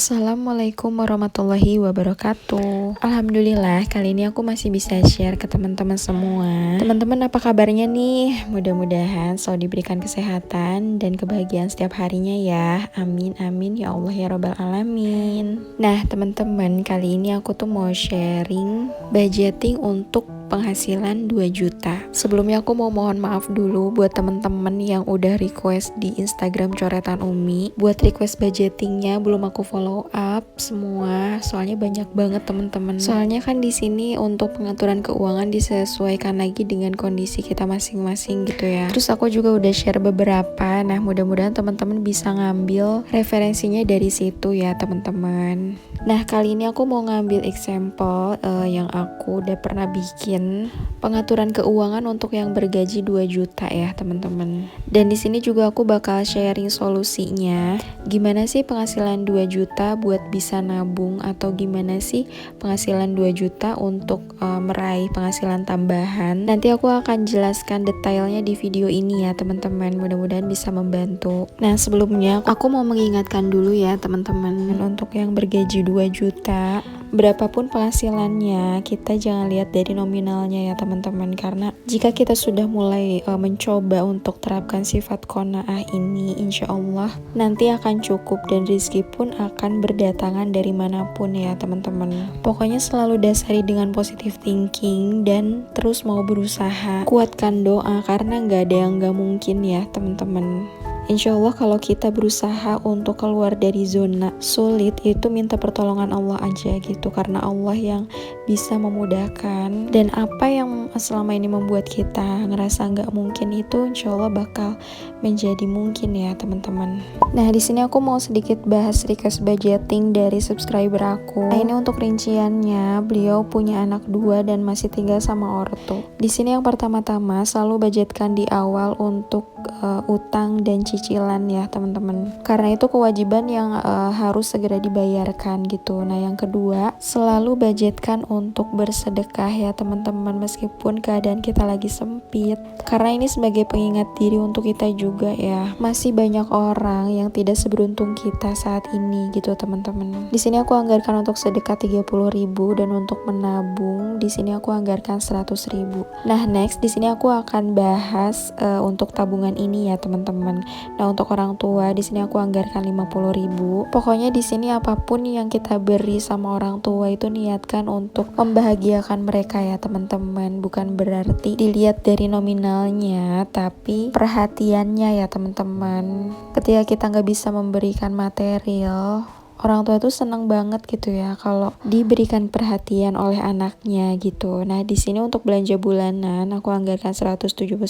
Assalamualaikum warahmatullahi wabarakatuh. Alhamdulillah kali ini aku masih bisa share ke teman-teman semua. Teman-teman apa kabarnya nih? Mudah-mudahan selalu diberikan kesehatan dan kebahagiaan setiap harinya ya. Amin amin ya Allah ya robbal alamin. Nah teman-teman, kali ini aku tuh mau sharing budgeting untuk penghasilan 2 juta. Sebelumnya aku mau mohon maaf dulu buat teman-teman yang udah request di Instagram coretan Umi. Buat request budgetingnya belum aku follow up semua, soalnya banyak banget teman-teman. Soalnya kan di sini untuk pengaturan keuangan disesuaikan lagi dengan kondisi kita masing-masing gitu ya. Terus aku juga udah share beberapa. Nah, mudah-mudahan teman-teman bisa ngambil referensinya dari situ ya, teman-teman. Nah, kali ini aku mau ngambil example yang aku udah pernah bikin pengaturan keuangan untuk yang bergaji 2 juta ya, teman-teman. Dan di sini juga aku bakal sharing solusinya. Gimana sih penghasilan 2 juta buat bisa nabung, atau gimana sih penghasilan 2 juta untuk meraih penghasilan tambahan. Nanti aku akan jelaskan detailnya di video ini ya, teman-teman. Mudah-mudahan bisa membantu. Nah, sebelumnya aku mau mengingatkan dulu ya, teman-teman, untuk yang bergaji 2 juta, berapapun penghasilannya, kita jangan lihat dari nominalnya ya, teman-teman. Karena jika kita sudah mulai mencoba untuk terapkan sifat qanaah ini, insya Allah nanti akan cukup dan rezeki pun akan berdatangan dari manapun ya, teman-teman. Pokoknya selalu dasari dengan positive thinking dan terus mau berusaha. Kuatkan doa karena nggak ada yang nggak mungkin ya, teman-teman. Insya Allah kalau kita berusaha untuk keluar dari zona sulit, itu minta pertolongan Allah aja gitu, karena Allah yang bisa memudahkan. Dan apa yang selama ini membuat kita ngerasa nggak mungkin itu insya Allah bakal menjadi mungkin ya, teman-teman. Nah, di sini aku mau sedikit bahas request budgeting dari subscriber aku. Nah, ini untuk rinciannya, beliau punya anak 2 dan masih tinggal sama ortu. Di sini yang pertama-tama selalu budgetkan di awal untuk utang dan cicilan ya, teman-teman. Karena itu kewajiban yang harus segera dibayarkan gitu. Nah, yang kedua, selalu budgetkan untuk bersedekah ya, teman-teman, meskipun keadaan kita lagi sempit. Karena ini sebagai pengingat diri untuk kita juga ya. Masih banyak orang yang tidak seberuntung kita saat ini gitu, teman-teman. Di sini aku anggarkan untuk sedekah 30.000 dan untuk menabung di sini aku anggarkan 100.000. Nah, next di sini aku akan bahas untuk tabungan ini ya, teman-teman. Nah, untuk orang tua di sini aku anggarkan 50.000. Pokoknya di sini apapun yang kita beri sama orang tua itu niatkan untuk membahagiakan mereka ya, teman-teman. Bukan berarti dilihat dari nominalnya, tapi perhatiannya ya, teman-teman. Ketika kita nggak bisa memberikan material, orang tua tuh seneng banget gitu ya kalau diberikan perhatian oleh anaknya gitu. Nah, di sini untuk belanja bulanan aku anggarkan 179.000,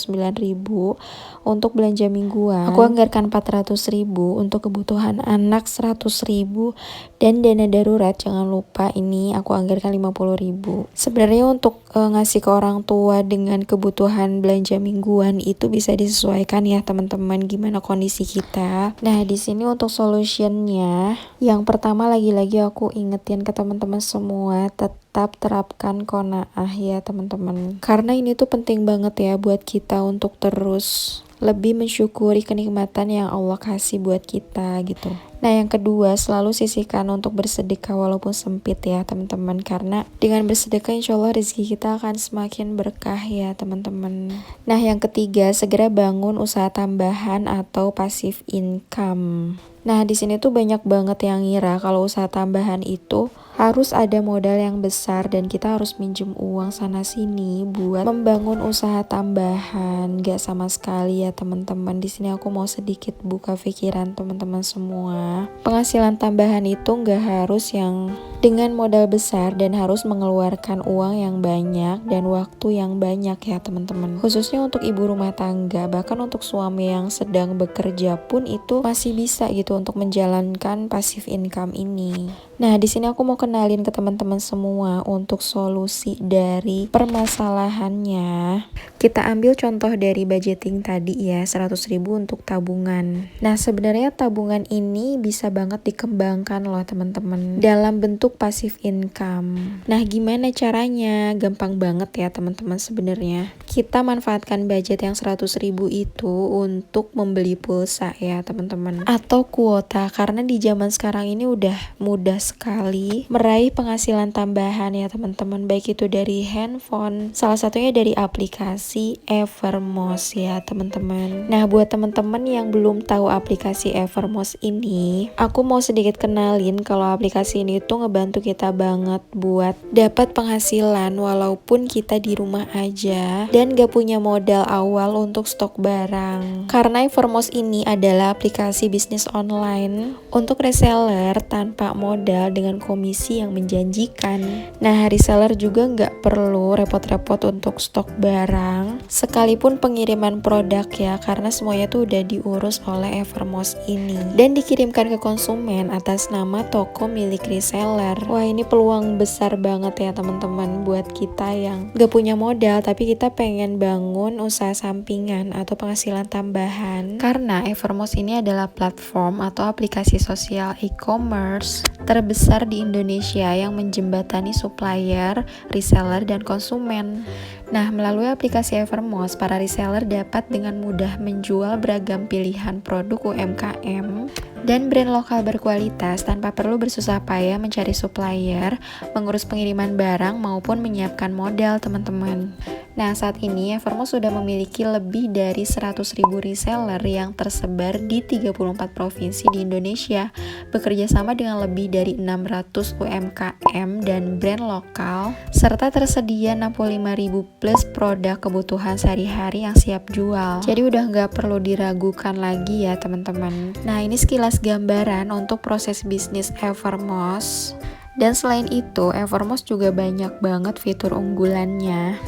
untuk belanja mingguan aku anggarkan 400.000, untuk kebutuhan anak 100.000, dan dana darurat jangan lupa ini aku anggarkan 50.000. Sebenarnya untuk ngasih ke orang tua dengan kebutuhan belanja mingguan itu bisa disesuaikan ya, teman-teman, gimana kondisi kita. Nah, di sini untuk solutionnya, yang pertama lagi-lagi aku ingetin ke teman-teman semua, tetap terapkan qanaah ya, teman-teman. Karena ini tuh penting banget ya buat kita untuk terus lebih mensyukuri kenikmatan yang Allah kasih buat kita gitu. Nah, yang kedua, selalu sisihkan untuk bersedekah walaupun sempit ya, teman-teman. Karena dengan bersedekah insya Allah rezeki kita akan semakin berkah ya, teman-teman. Nah, yang ketiga, segera bangun usaha tambahan atau passive income. Nah, di sini tuh banyak banget yang ngira kalau usaha tambahan itu harus ada modal yang besar dan kita harus minjem uang sana sini buat membangun usaha tambahan. Gak sama sekali ya, teman-teman. Di sini aku mau sedikit buka pikiran teman-teman semua. Penghasilan tambahan itu gak harus yang dengan modal besar dan harus mengeluarkan uang yang banyak dan waktu yang banyak ya, teman-teman. Khususnya untuk ibu rumah tangga, bahkan untuk suami yang sedang bekerja pun itu masih bisa gitu untuk menjalankan passive income ini. Nah, di sini aku mau kenal kenalin ke teman-teman semua untuk solusi dari permasalahannya. Kita ambil contoh dari budgeting tadi ya, 100.000 untuk tabungan. Nah, sebenarnya tabungan ini bisa banget dikembangkan loh teman-teman dalam bentuk passive income. Nah, gimana caranya? Gampang banget ya teman-teman sebenarnya. Kita manfaatkan budget yang 100.000 itu untuk membeli pulsa ya teman-teman, atau kuota, karena di zaman sekarang ini udah mudah sekali meraih penghasilan tambahan ya teman-teman, baik itu dari handphone, salah satunya dari aplikasi Evermost ya teman-teman. Nah, buat teman-teman yang belum tahu aplikasi Evermost ini, aku mau sedikit kenalin kalau aplikasi ini tuh ngebantu kita banget buat dapat penghasilan walaupun kita di rumah aja dan gak punya modal awal untuk stok barang. Karena Evermost ini adalah aplikasi bisnis online untuk reseller tanpa modal dengan komisi yang menjanjikan. Nah, reseller juga gak perlu repot-repot untuk stok barang sekalipun pengiriman produk ya, karena semuanya tuh udah diurus oleh Evermost ini dan dikirimkan ke konsumen atas nama toko milik reseller. Wah, ini peluang besar banget ya teman-teman buat kita yang gak punya modal tapi kita pengen bangun usaha sampingan atau penghasilan tambahan, karena Evermost ini adalah platform atau aplikasi sosial e-commerce terbesar di Indonesia yang menjembatani supplier, reseller, dan konsumen. Nah, melalui aplikasi Evermost, para reseller dapat dengan mudah menjual beragam pilihan produk UMKM dan brand lokal berkualitas tanpa perlu bersusah payah mencari supplier, mengurus pengiriman barang, maupun menyiapkan modal teman-teman. Nah, saat ini Evermost sudah memiliki lebih dari 100.000 reseller yang tersebar di 34 provinsi di Indonesia, bekerja sama dengan lebih dari 600 UMKM dan brand lokal, serta tersedia 65.000 plus produk kebutuhan sehari-hari yang siap jual. Jadi udah nggak perlu diragukan lagi ya teman-teman. Nah, ini sekilas gambaran untuk proses bisnis Evermost. Dan selain itu, Evermost juga banyak banget fitur unggulannya,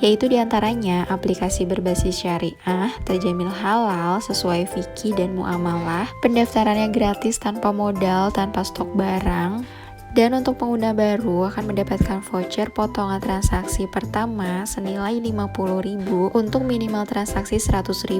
yaitu diantaranya aplikasi berbasis syariah, terjamin halal, sesuai fikih dan muamalah, pendaftarannya gratis tanpa modal, tanpa stok barang, dan untuk pengguna baru akan mendapatkan voucher potongan transaksi pertama senilai 50.000 untuk minimal transaksi 100.000.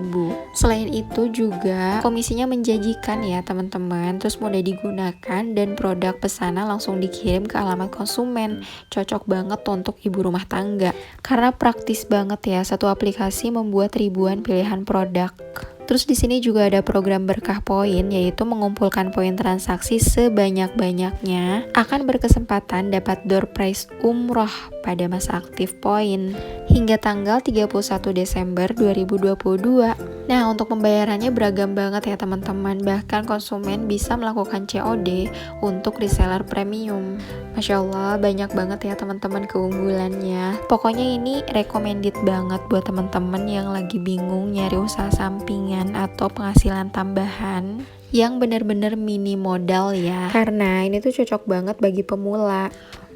Selain itu juga komisinya menjanjikan ya teman-teman, terus mudah digunakan dan produk pesanan langsung dikirim ke alamat konsumen. Cocok banget untuk ibu rumah tangga karena praktis banget ya, satu aplikasi membuat ribuan pilihan produk. Terus di sini juga ada program berkah poin, yaitu mengumpulkan poin transaksi sebanyak-banyaknya akan berkesempatan dapat door prize umroh pada masa aktif poin hingga tanggal 31 Desember 2022. Nah, untuk pembayarannya beragam banget ya teman-teman, bahkan konsumen bisa melakukan COD untuk reseller premium. Masya Allah, banyak banget ya teman-teman keunggulannya. Pokoknya ini recommended banget buat teman-teman yang lagi bingung nyari usaha sampingan atau penghasilan tambahan yang benar-benar mini modal ya, karena ini tuh cocok banget bagi pemula.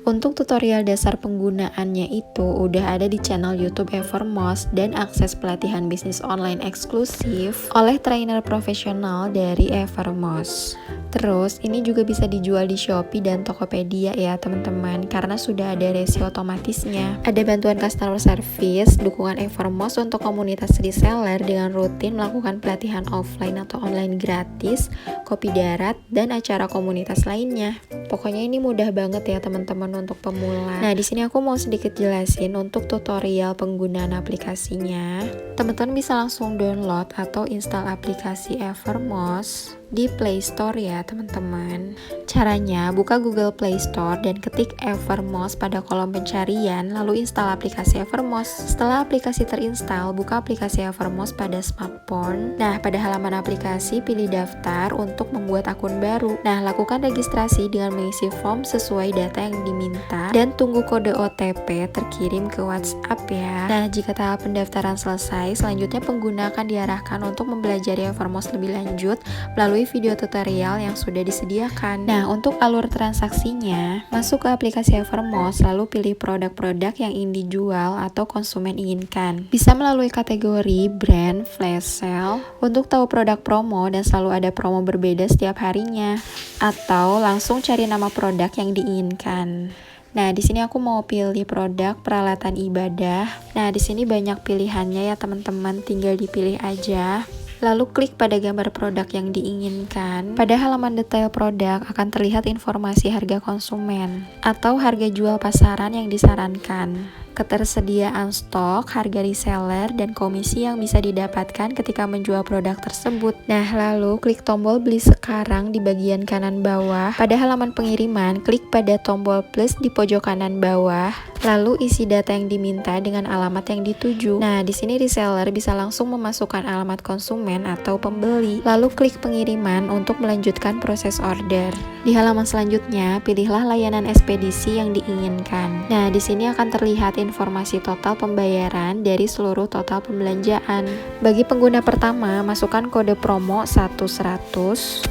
Untuk tutorial dasar penggunaannya itu udah ada di channel YouTube Evermost dan akses pelatihan bisnis online eksklusif oleh trainer profesional dari Evermost. Terus ini juga bisa dijual di Shopee dan Tokopedia ya teman-teman, karena sudah ada resi otomatisnya. Ada bantuan customer service, dukungan Evermost untuk komunitas reseller dengan rutin melakukan pelatihan offline atau online gratis, kopi darat, dan acara komunitas lainnya. Pokoknya ini mudah banget ya teman-teman untuk pemula. Nah, di sini aku mau sedikit jelasin untuk tutorial penggunaan aplikasinya. Teman-teman bisa langsung download atau install aplikasi Evermost di Play Store ya teman-teman. Caranya, buka Google Play Store dan ketik Evermost pada kolom pencarian, lalu install aplikasi Evermost. Setelah aplikasi terinstall, buka aplikasi Evermost pada smartphone. Nah, pada halaman aplikasi pilih daftar untuk membuat akun baru. Nah, lakukan registrasi dengan mengisi form sesuai data yang diminta dan tunggu kode OTP terkirim ke WhatsApp ya. Nah, jika tahap pendaftaran selesai, selanjutnya pengguna akan diarahkan untuk mempelajari Evermost lebih lanjut melalui video tutorial yang sudah disediakan. Nah, untuk alur transaksinya, masuk ke aplikasi Evermost, lalu pilih produk-produk yang ingin dijual atau konsumen inginkan. Bisa melalui kategori, brand, flash sale, untuk tahu produk promo dan selalu ada promo berbeda setiap harinya. atau langsung cari nama produk yang diinginkan. Nah, di sini aku mau pilih produk peralatan ibadah. Nah, di sini banyak pilihannya ya teman-teman, tinggal dipilih aja. Lalu klik pada gambar produk yang diinginkan. Pada halaman detail produk akan terlihat informasi harga konsumen atau harga jual pasaran yang disarankan, ketersediaan stok, harga reseller, dan komisi yang bisa didapatkan ketika menjual produk tersebut. Nah, lalu klik tombol beli sekarang di bagian kanan bawah. Pada halaman pengiriman, klik pada tombol plus di pojok kanan bawah. Lalu isi data yang diminta dengan alamat yang dituju. Nah, di sini reseller bisa langsung memasukkan alamat konsumen atau pembeli. Lalu klik pengiriman untuk melanjutkan proses order. Di halaman selanjutnya, pilihlah layanan ekspedisi yang diinginkan. Nah, di sini akan terlihat informasi total pembayaran dari seluruh total pembelanjaan. Bagi pengguna pertama, masukkan kode promo 100.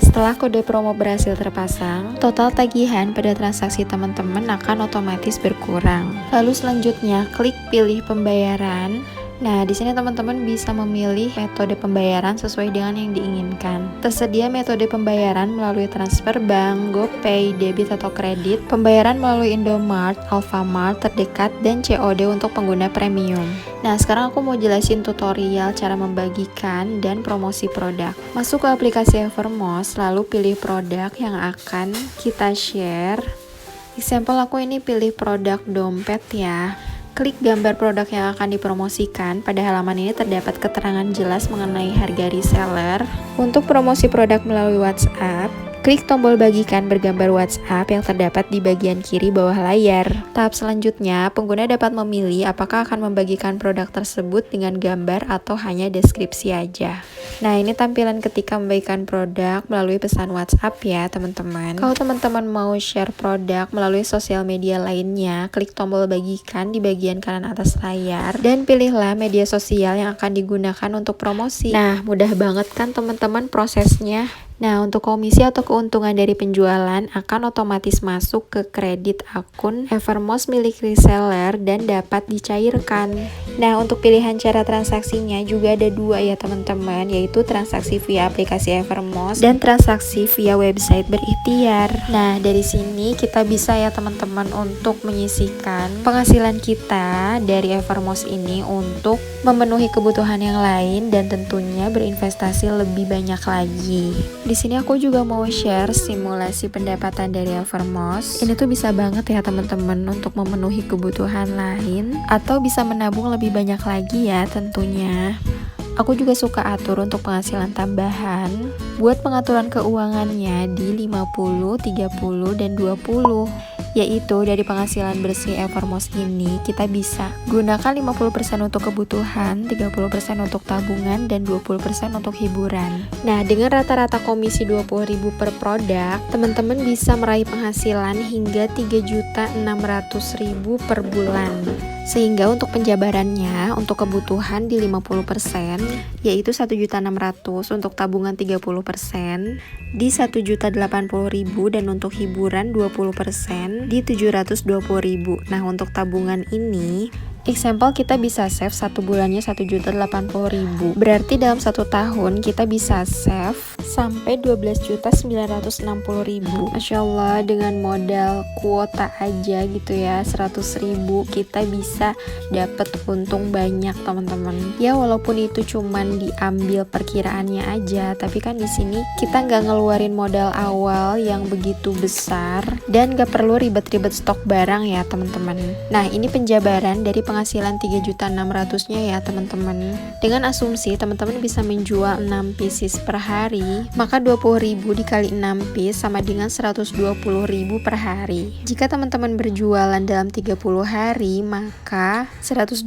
Setelah kode promo berhasil terpasang, total tagihan pada transaksi teman-teman akan otomatis berkurang. Lalu selanjutnya, klik pilih pembayaran. Nah, di sini teman-teman bisa memilih metode pembayaran sesuai dengan yang diinginkan. Tersedia metode pembayaran melalui transfer bank, GoPay, debit atau kredit, pembayaran melalui Indomart, Alfamart terdekat, dan COD untuk pengguna premium. Nah, sekarang aku mau jelasin tutorial cara membagikan dan promosi produk. Masuk ke aplikasi Evermost, lalu pilih produk yang akan kita share. Example aku ini pilih produk dompet ya. Klik gambar produk yang akan dipromosikan. Pada halaman ini terdapat keterangan jelas mengenai harga reseller. Untuk promosi produk melalui WhatsApp, klik tombol bagikan bergambar WhatsApp yang terdapat di bagian kiri bawah layar. Tahap selanjutnya, pengguna dapat memilih apakah akan membagikan produk tersebut dengan gambar atau hanya deskripsi aja. Nah, ini tampilan ketika membagikan produk melalui pesan WhatsApp ya teman-teman. Kalau teman-teman mau share produk melalui sosial media lainnya, klik tombol bagikan di bagian kanan atas layar dan pilihlah media sosial yang akan digunakan untuk promosi. Nah, mudah banget kan teman-teman prosesnya. Nah, untuk komisi atau keuntungan dari penjualan akan otomatis masuk ke kredit akun Evermost milik reseller dan dapat dicairkan. Nah, untuk pilihan cara transaksinya juga ada dua ya teman-teman, yaitu transaksi via aplikasi Evermost dan transaksi via website berikhtiar. Nah, dari sini kita bisa ya teman-teman untuk menyisihkan penghasilan kita dari Evermost ini untuk memenuhi kebutuhan yang lain dan tentunya berinvestasi lebih banyak lagi. Di sini aku juga mau share simulasi pendapatan dari Evermost. Ini tuh bisa banget ya teman-teman untuk memenuhi kebutuhan lain atau bisa menabung lebih banyak lagi ya tentunya. Aku juga suka atur untuk penghasilan tambahan. Buat pengaturan keuangannya di 50, 30, dan 20. Yaitu dari penghasilan bersih Evermost ini kita bisa gunakan 50% untuk kebutuhan, 30% untuk tabungan, dan 20% untuk hiburan. Nah, dengan rata-rata komisi 20.000 per produk, teman-teman bisa meraih penghasilan hingga 3.600.000 per bulan. Sehingga untuk penjabarannya, untuk kebutuhan di 50%, yaitu 1.600.000, untuk tabungan 30%, di 1.080.000, dan untuk hiburan 20%, di 720.000. Nah, untuk tabungan ini, example kita bisa save satu bulannya 1.080.000. Berarti dalam satu tahun kita bisa save sampai 12.960.000. Masya Allah, dengan modal kuota aja gitu ya 100.000 kita bisa dapat untung banyak teman-teman. Ya walaupun itu cuman diambil perkiraannya aja, tapi kan di sini kita nggak ngeluarin modal awal yang begitu besar dan nggak perlu ribet-ribet stok barang ya teman-teman. Nah, ini penjabaran dari penghasilan 3.600.000-nya ya teman-teman. Dengan asumsi teman-teman bisa menjual 6 pieces per hari, maka 20.000 dikali 6 piece sama dengan 120.000 per hari. Jika teman-teman berjualan dalam 30 hari, maka 120.000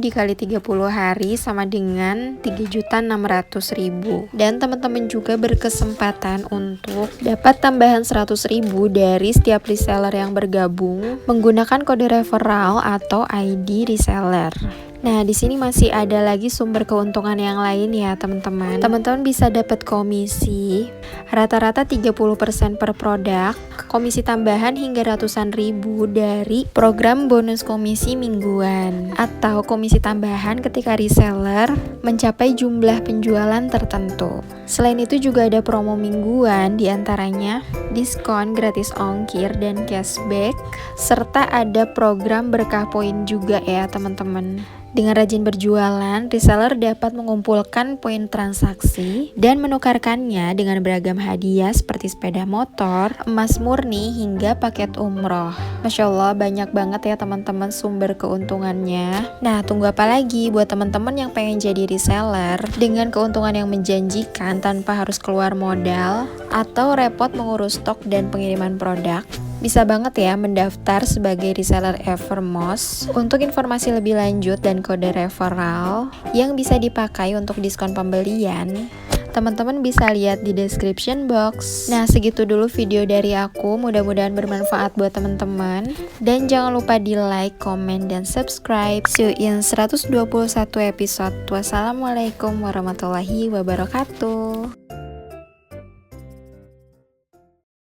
dikali 30 hari sama dengan 3.600.000. Dan teman-teman juga berkesempatan untuk dapat tambahan 100.000 dari setiap reseller yang bergabung menggunakan kode referral atau ID reseller. Nah, di sini masih ada lagi sumber keuntungan yang lain ya, teman-teman. Teman-teman bisa dapat komisi rata-rata 30% per produk, komisi tambahan hingga ratusan ribu dari program bonus komisi mingguan, atau komisi tambahan ketika reseller mencapai jumlah penjualan tertentu. Selain itu juga ada promo mingguan, diantaranya diskon, gratis ongkir, dan cashback, serta ada program berkah poin juga ya teman-teman. Dengan rajin berjualan, reseller dapat mengumpulkan poin transaksi dan menukarkannya dengan beragam hadiah seperti sepeda motor, emas murni, hingga paket umroh. Masya Allah, banyak banget ya teman-teman sumber keuntungannya. Nah, tunggu apa lagi buat teman-teman yang pengen jadi reseller dengan keuntungan yang menjanjikan tanpa harus keluar modal atau repot mengurus stok dan pengiriman produk? Bisa banget ya mendaftar sebagai reseller Evermost. Untuk informasi lebih lanjut dan kode referral yang bisa dipakai untuk diskon pembelian, teman-teman bisa lihat di description box. Nah, segitu dulu video dari aku, mudah-mudahan bermanfaat buat teman-teman. Dan jangan lupa di like, comment, dan subscribe. See you in 121 episode. Wassalamualaikum warahmatullahi wabarakatuh.